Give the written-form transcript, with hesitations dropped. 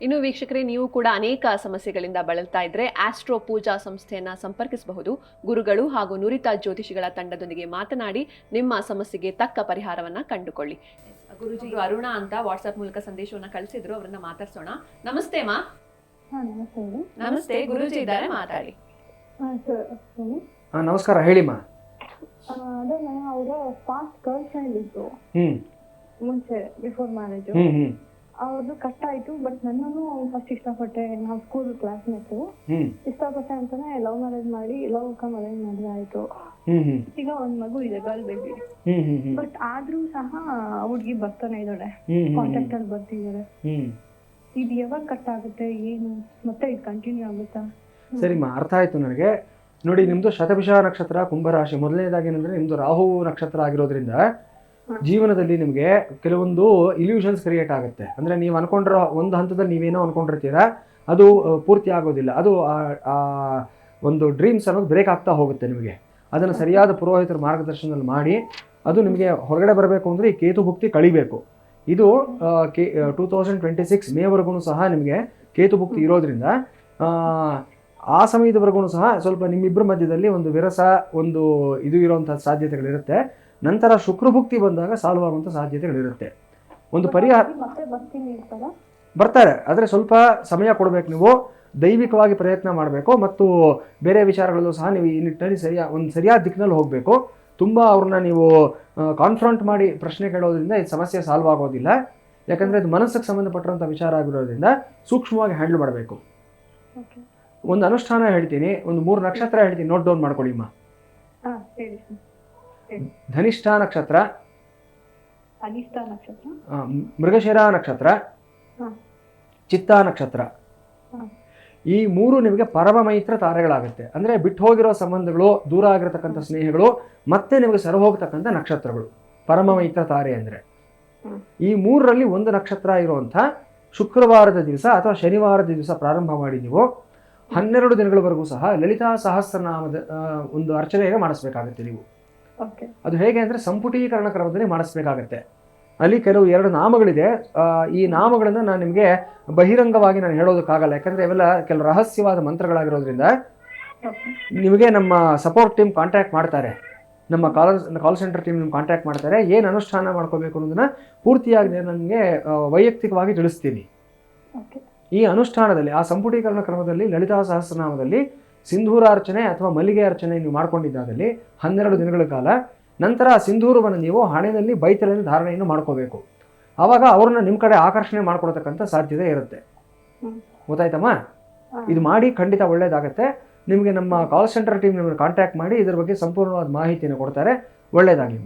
ಇನ್ನು ವೀಕ್ಷಕರೇ, ನೀವು ಕೂಡ ಅನೇಕ ಸಮಸ್ಯೆಗಳಿಂದ ಬಳಲ್ತಾ ಇದ್ರೆ ಆಸ್ಟ್ರೋ ಪೂಜಾ ಸಂಸ್ಥೆಯನ್ನ ಸಂಪರ್ಕಿಸಬಹುದು. ಗುರುಗಳು ಹಾಗೂ ನುರಿತ ಜ್ಯೋತಿಷಿಗಳ ತಂಡದೊಂದಿಗೆ ಮಾತನಾಡಿ ನಿಮ್ಮ ಸಮಸ್ಯೆಗೆ ತಕ್ಕ ಪರಿಹಾರವನ್ನ ಕಂಡುಕೊಳ್ಳಿ. ಗುರುಜಿ ಅರುಣಾ ಅಂತ ವಾಟ್ಸ್ಆಪ್ ಮೂಲಕ ಸಂದೇಶವನ್ನ ಕಳಿಸಿದ್ರು, ಅವರನ್ನ ಮಾತಾಡ್ಸೋಣ. ನಮಸ್ತೆ ಮಾ. ನಮಸ್ತೆ, ಗುರುಜಿ ಇದ್ದಾರೆ, ಮಾತಾಡಿ. ನಮಸ್ಕಾರ, ಹೇಳಿ ಮಾ. ಅದೇ ಅವರ ಫಾಸ್ಟ್ ಗರ್ಲ್ ಫ್ರೆಂಡ್ ಇತ್ತು ಮುಂಚೆ, ಬಿಫೋರ್ ಮ್ಯಾರೇಜ್. ಅವ್ರದ್ದು ಕಟ್ ಆಯ್ತು. ಬಟ್ ನನ್ನೂ ಫಸ್ಟ್ ಇಷ್ಟಪಟ್ಟೆ. ನಾವು ಸ್ಕೂಲ್ ಕ್ಲಾಸ್ಮೇಟ್ ಇಷ್ಟಪಟ್ಟೆ ಅಂತಾನೆ ಲವ್ ಮ್ಯಾರೇಜ್ ಮಾಡಿ, ಲವ್ ಕಮ್ ಅರೇಂಜ್ ಮದುವೆ ಆಯ್ತು. ಈಗ ಒಂದ್ ಮಗು ಇದೆ, ಗರ್ಲ್ ಬೇಬಿ. ಬಟ್ ಆದ್ರೂ ಸಹ ಹುಡ್ಗಿ ಬರ್ತಾನೆ ಇದ್ದಾಳೆ, ಕಾಂಟ್ಯಾಕ್ಟ್ ಅಲ್ಲಿ ಬರ್ತಿದ್ದಾರೆ. ಇದು ಯಾವಾಗ ಕಟ್ ಆಗುತ್ತೆ, ಏನು ಮತ್ತೆ ಇದು ಕಂಟಿನ್ಯೂ ಆಗುತ್ತಾ? ಸರಿಮಾ, ಅರ್ಥ ಆಯ್ತು ನನಗೆ. ನೋಡಿ, ನಿಮ್ದು ಶತಭಿಷ ನಕ್ಷತ್ರ, ಕುಂಭರಾಶಿ. ಮೊದಲನೇದಾಗಿ ಏನಂದ್ರೆ ನಿಮ್ದು ರಾಹು ನಕ್ಷತ್ರ ಆಗಿರೋದ್ರಿಂದ ಜೀವನದಲ್ಲಿ ನಿಮಗೆ ಕೆಲವೊಂದು ಇಲ್ಯೂಷನ್ಸ್ ಕ್ರಿಯೇಟ್ ಆಗುತ್ತೆ. ಅಂದರೆ ನೀವು ಅನ್ಕೊಂಡಿರೋ ಒಂದು ಹಂತದಲ್ಲಿ ನೀವೇನೋ ಅನ್ಕೊಂಡಿರ್ತೀರಾ, ಅದು ಪೂರ್ತಿ ಆಗೋದಿಲ್ಲ. ಅದು ಒಂದು ಡ್ರೀಮ್ಸ್ ಅನ್ನೋದು ಬ್ರೇಕ್ ಆಗ್ತಾ ಹೋಗುತ್ತೆ ನಿಮಗೆ. ಅದನ್ನು ಸರಿಯಾದ ಪುರೋಹಿತರ ಮಾರ್ಗದರ್ಶನದಲ್ಲಿ ಮಾಡಿ ಅದು ನಿಮಗೆ ಹೊರಗಡೆ ಬರಬೇಕು ಅಂದರೆ ಈ ಕೇತು ಭುಕ್ತಿ ಕಳಿಬೇಕು. ಇದು 2026 ಮೇವರೆಗೂ ಸಹ ನಿಮಗೆ ಕೇತು ಭುಕ್ತಿ ಇರೋದ್ರಿಂದ ಆ ಸಮಯದವರೆಗೂ ಸಹ ಸ್ವಲ್ಪ ನಿಮ್ಮಿಬ್ಬರ ಮಧ್ಯದಲ್ಲಿ ಒಂದು ವಿರಸ, ಒಂದು ಇದು ಇರುವಂಥ ಸಾಧ್ಯತೆಗಳಿರುತ್ತೆ. ನಂತರ ಶುಕ್ರಭುಕ್ತಿ ಬಂದಾಗ ಸಾಲ್ವ್ ಆಗುವಂಥ ಸಾಧ್ಯತೆಗಳಿರುತ್ತೆ. ಒಂದು ಪರಿಹಾರ ಬರ್ತಾರೆ, ಆದರೆ ಸ್ವಲ್ಪ ಸಮಯ ಕೊಡಬೇಕು. ನೀವು ದೈವಿಕವಾಗಿ ಪ್ರಯತ್ನ ಮಾಡಬೇಕು ಮತ್ತು ಬೇರೆ ವಿಚಾರಗಳಲ್ಲೂ ಸಹ ನೀವು ಈ ನಿಟ್ಟಿನಲ್ಲಿ ಸರಿಯಾದ ದಿಕ್ಕಿನಲ್ಲಿ ಹೋಗಬೇಕು. ತುಂಬ ಅವ್ರನ್ನ ನೀವು ಕಾನ್ಫ್ರಂಟ್ ಮಾಡಿ ಪ್ರಶ್ನೆ ಕೇಳೋದ್ರಿಂದ ಈ ಸಮಸ್ಯೆ ಸಾಲ್ವ್ ಆಗೋದಿಲ್ಲ. ಯಾಕಂದರೆ ಇದು ಮನಸ್ಸಿಗೆ ಸಂಬಂಧಪಟ್ಟಿರೋಂಥ ವಿಚಾರ ಆಗಿರೋದ್ರಿಂದ ಸೂಕ್ಷ್ಮವಾಗಿ ಹ್ಯಾಂಡಲ್ ಮಾಡಬೇಕು. ಒಂದು ಅನುಷ್ಠಾನ ಹೇಳ್ತೀನಿ, ಒಂದು 3 ನಕ್ಷತ್ರ ಹೇಳ್ತೀನಿ, ನೋಟ್ ಡೌನ್ ಮಾಡ್ಕೊಳ್ಳಿಮ್ಮ. ಧನಿಷ್ಠ ನಕ್ಷತ್ರ, ಮೃಗಶಿರ ನಕ್ಷತ್ರ, ಚಿತ್ತಾ ನಕ್ಷತ್ರ. ಈ 3 ನಿಮಗೆ ಪರಮ ಮೈತ್ರ ತಾರೆಗಳಾಗುತ್ತೆ. ಅಂದರೆ ಬಿಟ್ಟು ಹೋಗಿರೋ ಸಂಬಂಧಗಳು, ದೂರ ಆಗಿರತಕ್ಕಂಥ ಸ್ನೇಹಗಳು, ಮತ್ತೆ ನಿಮಗೆ ಸರ ಹೋಗ್ತಕ್ಕಂಥ ನಕ್ಷತ್ರಗಳು ಪರಮ ಮೈತ್ರ ತಾರೆ. ಅಂದರೆ ಈ 3ರಲ್ಲಿ ಒಂದು ನಕ್ಷತ್ರ ಇರುವಂಥ ಶುಕ್ರವಾರದ ದಿವಸ ಅಥವಾ ಶನಿವಾರದ ದಿವಸ ಪ್ರಾರಂಭ ಮಾಡಿ ನೀವು 12 ದಿನಗಳವರೆಗೂ ಸಹ ಲಲಿತಾ ಸಹಸ್ರನಾಮದ ಒಂದು ಅರ್ಚನೆಯನ್ನು ಮಾಡಿಸ್ಬೇಕಾಗತ್ತೆ ನೀವು. ಅದು ಹೇಗೆ ಅಂದರೆ ಸಂಪುಟೀಕರಣ ಕ್ರಮದಲ್ಲಿ ಮಾಡಿಸ್ಬೇಕಾಗತ್ತೆ. ಅಲ್ಲಿ ಕೆಲವು 2 ನಾಮಗಳಿದೆ. ಈ ನಾಮಗಳನ್ನು ನಾನು ನಿಮಗೆ ಬಹಿರಂಗವಾಗಿ ನಾನು ಹೇಳೋದಕ್ಕಾಗಲ್ಲ, ಯಾಕಂದರೆ ಇವೆಲ್ಲ ಕೆಲವು ರಹಸ್ಯವಾದ ಮಂತ್ರಗಳಾಗಿರೋದ್ರಿಂದ ನಿಮಗೆ ನಮ್ಮ ಸಪೋರ್ಟ್ ಟೀಮ್ ಕಾಂಟ್ಯಾಕ್ಟ್ ಮಾಡ್ತಾರೆ, ನಮ್ಮ ಕಾಲ್ ಸೆಂಟರ್ ಟೀಮ್ ನಿಮ್ಗೆ ಕಾಂಟ್ಯಾಕ್ಟ್ ಮಾಡ್ತಾರೆ. ಏನು ಅನುಷ್ಠಾನ ಮಾಡ್ಕೋಬೇಕು ಅನ್ನೋದನ್ನು ಪೂರ್ತಿಯಾಗಿ ನನಗೆ ವೈಯಕ್ತಿಕವಾಗಿ ತಿಳಿಸ್ತೀನಿ. ಈ ಅನುಷ್ಠಾನದಲ್ಲಿ ಆ ಸಂಪುಟೀಕರಣ ಕ್ರಮದಲ್ಲಿ ಲಲಿತಾ ಸಹಸ್ರನಾಮದಲ್ಲಿ ಸಿಂಧೂರಾರ್ಚನೆ ಅಥವಾ ಮಲ್ಲಿಗೆ ಅರ್ಚನೆ ನೀವು ಮಾಡ್ಕೊಂಡಿದ್ದಾದಲ್ಲಿ 12 ದಿನಗಳ ಕಾಲ ನಂತರ ಆ ಸಿಂಧೂರವನ್ನು ನೀವು ಹಣೆಯಲ್ಲಿ ಬೈತಲಲ್ಲಿ ಧಾರಣೆಯನ್ನು ಮಾಡ್ಕೋಬೇಕು. ಆವಾಗ ಅವ್ರನ್ನ ನಿಮ್ಮ ಕಡೆ ಆಕರ್ಷಣೆ ಮಾಡ್ಕೊಳ್ತಕ್ಕಂಥ ಸಾಧ್ಯತೆ ಇರುತ್ತೆ. ಗೊತ್ತಾಯ್ತಮ್ಮ? ಇದು ಮಾಡಿ ಖಂಡಿತ ಒಳ್ಳೇದಾಗತ್ತೆ. ನಿಮಗೆ ನಮ್ಮ ಕಾಲ್ ಸೆಂಟರ್ ಟೀಮ್ ನಿಮ್ಮನ್ನು ಕಾಂಟ್ಯಾಕ್ಟ್ ಮಾಡಿ ಇದರ ಬಗ್ಗೆ ಸಂಪೂರ್ಣವಾದ ಮಾಹಿತಿಯನ್ನು ಕೊಡ್ತಾರೆ. ಒಳ್ಳೇದಾಗಲಿ.